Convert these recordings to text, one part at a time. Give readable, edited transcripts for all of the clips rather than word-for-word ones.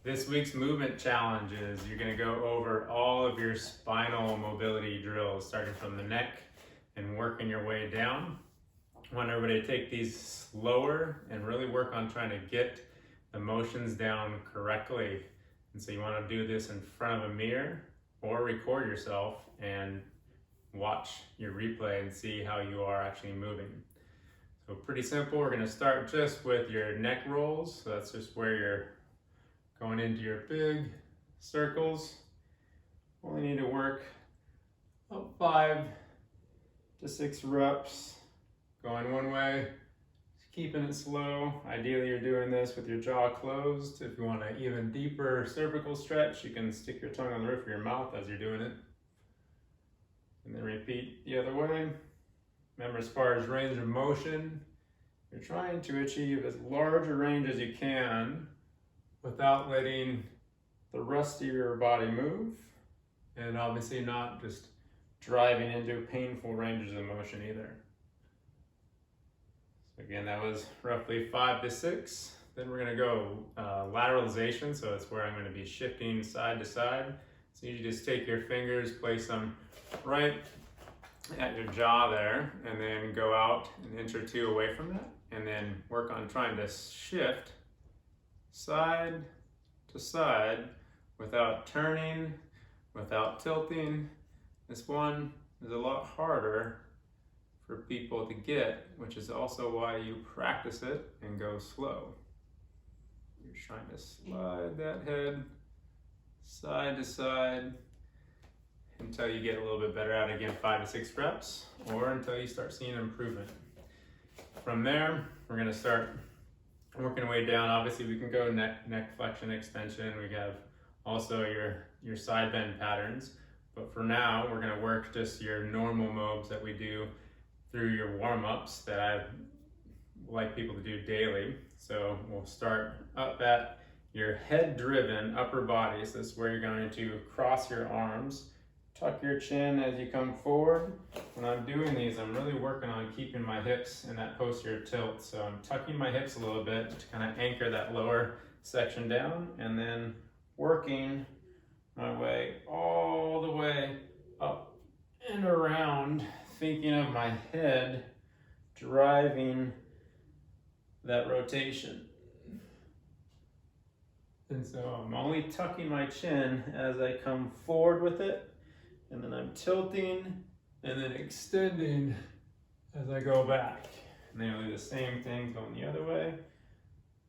This week's movement challenge is you're going to go over all of your spinal mobility drills, starting from the neck and working your way down. I want everybody to take these slower and really work on trying to get the motions down correctly. And so you want to do this in front of a mirror or record yourself and watch your replay and see how you are actually moving. So pretty simple. We're going to start just with your neck rolls. So that's just where you're going into your big circles. Only need to work about 5 to 6 reps going one way, just keeping it slow. Ideally you're doing this with your jaw closed. If you want an even deeper cervical stretch, you can stick your tongue on the roof of your mouth as you're doing it. And then repeat the other way. Remember, as far as range of motion, you're trying to achieve as large a range as you can without letting the rest of your body move, and obviously not just driving into painful ranges of motion either. So again, that was roughly 5 to 6. Then we're going to go lateralization, so it's where I'm going to be shifting side to side. So you just take your fingers, place them right at your jaw there, and then go out an inch or two away from that, and then work on trying to shift side to side without turning, without tilting. This one is a lot harder for people to get, which is also why you practice it and go slow. You're trying to slide that head side to side until you get a little bit better at it. Again, 5 to 6 reps, or until you start seeing improvement. From there, we're going to start working our way down. Obviously we can go neck flexion extension. We have also your side bend patterns, but for now we're going to work just your normal moves that we do through your warm-ups that I like people to do daily. So we'll start up at your head driven upper body. So this is where you're going to cross your arms, tuck your chin as you come forward. When I'm doing these, I'm really working on keeping my hips in that posterior tilt. So I'm tucking my hips a little bit to kind of anchor that lower section down, and then working my way all the way up and around, thinking of my head driving that rotation. And so I'm only tucking my chin as I come forward with it, and then I'm tilting and then extending as I go back. And then I'll do the same thing going the other way.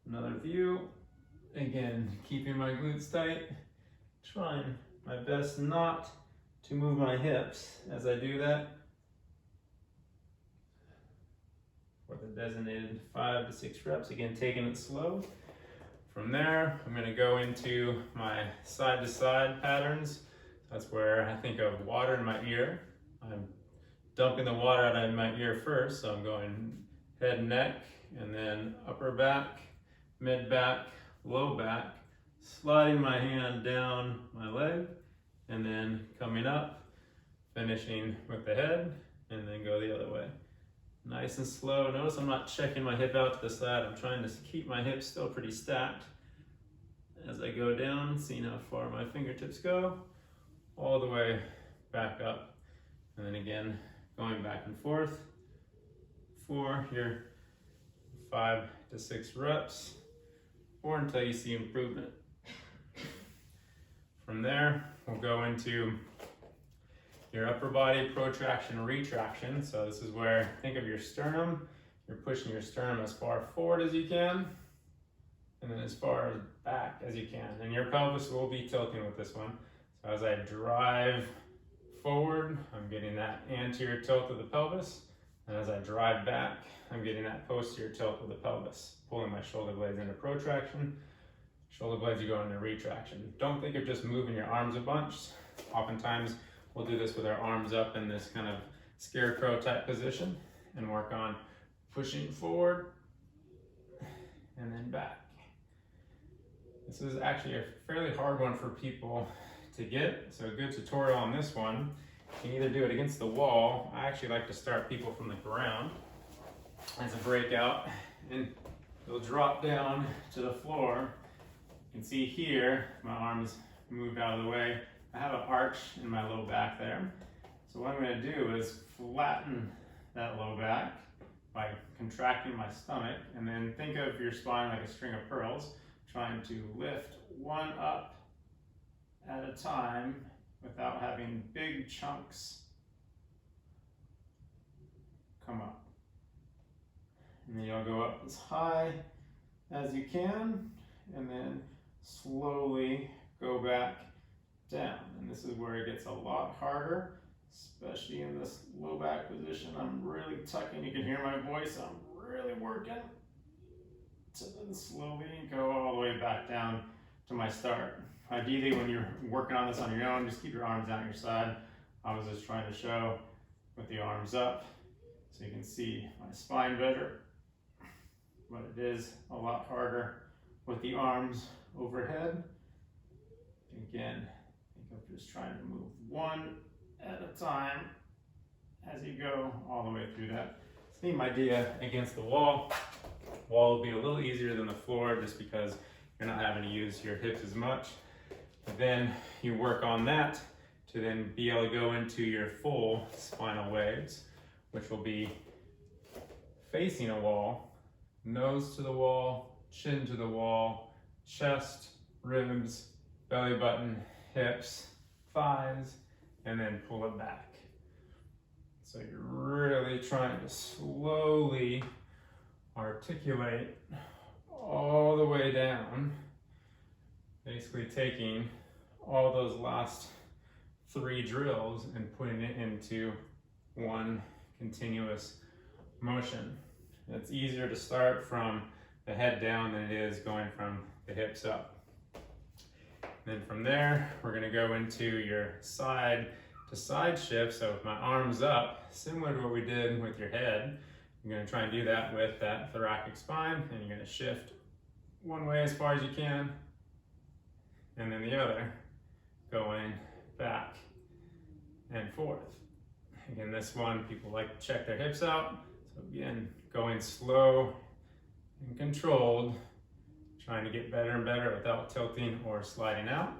Another view. Again, keeping my glutes tight, trying my best not to move my hips as I do that for the designated 5 to 6 reps. Again, taking it slow. From there, I'm going to go into my side to side patterns. That's where I think of water in my ear. I'm dumping the water out of my ear first, so I'm going head, neck, and then upper back, mid back, low back, sliding my hand down my leg, and then coming up, finishing with the head, and then go the other way. Nice and slow. Notice I'm not checking my hip out to the side. I'm trying to keep my hips still pretty stacked as I go down, seeing how far my fingertips go, all the way back up. And then again, going back and forth for your 5 to 6 reps, or until you see improvement. From there, we'll go into your upper body protraction, retraction. So this is where, think of your sternum. You're pushing your sternum as far forward as you can, and then as far back as you can. And your pelvis will be tilting with this one. So as I drive forward, I'm getting that anterior tilt of the pelvis. And as I drive back, I'm getting that posterior tilt of the pelvis, pulling my shoulder blades into protraction. Shoulder blades, you go into retraction. Don't think of just moving your arms a bunch. Oftentimes, we'll do this with our arms up in this kind of scarecrow type position and work on pushing forward and then back. This is actually a fairly hard one for people to get, so a good tutorial on this one, you can either do it against the wall. I actually like to start people from the ground as a breakout, and you'll drop down to the floor You can see here, my arms moved out of the way. I have an arch in my low back there. So what I'm going to do is flatten that low back by contracting my stomach, and then think of your spine like a string of pearls, trying to lift one up at a time without having big chunks come up. And then you'll go up as high as you can, and then slowly go back down. And this is where it gets a lot harder, especially in this low back position. I'm really tucking, you can hear my voice, I'm really working to then slowly go all the way back down to my start. Ideally, when you're working on this on your own, just keep your arms down at your side. I was just trying to show with the arms up so you can see my spine better, but it is a lot harder with the arms overhead. Again, think of just trying to move one at a time as you go all the way through that. Same idea against the wall. Wall will be a little easier than the floor just because you're not having to use your hips as much. But then you work on that to then be able to go into your full spinal waves, which will be facing a wall, nose to the wall, chin to the wall, chest, ribs, belly button, hips, thighs, and then pull it back. So you're really trying to slowly articulate all the way down, basically taking all those last 3 drills and putting it into one continuous motion. It's easier to start from the head down than it is going from the hips up. Then from there, we're going to go into your side to side shift. So with my arms up, similar to what we did with your head, you're going to try and do that with that thoracic spine, and you're going to shift one way as far as you can, and then the other, going back and forth. Again, this one, people like to check their hips out. So again, going slow and controlled, trying to get better and better without tilting or sliding out.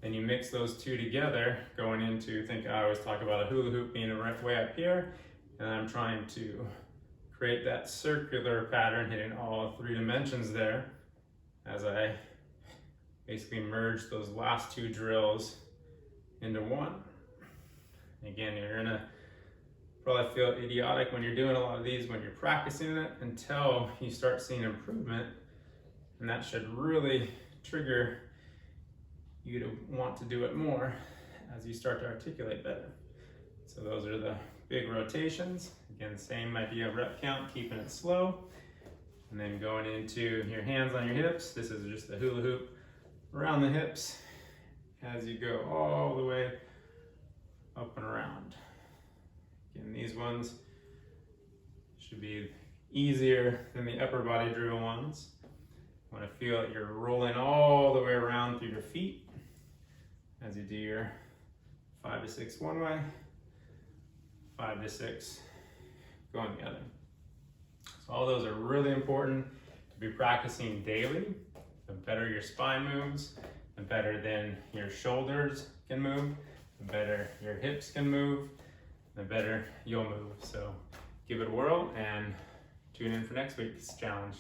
Then you mix those two together, going into, I always talk about a hula hoop being way up here, and I'm trying to create that circular pattern, hitting all 3 dimensions there as I basically merge those last 2 drills into one. Again, you're gonna probably feel idiotic when you're doing a lot of these when you're practicing it until you start seeing improvement, and that should really trigger you to want to do it more as you start to articulate better. So those are the big rotations. Again, same idea of rep count, keeping it slow. And then going into your hands on your hips. This is just the hula hoop around the hips as you go all the way up and around. Again, these ones should be easier than the upper body drill ones. You want to feel that you're rolling all the way around through your feet as you do your 5 to 6 one way, 5 to 6 going the other. So all those are really important to be practicing daily. The better your spine moves, the better then your shoulders can move, the better your hips can move, the better you'll move. So give it a whirl and tune in for next week's challenge.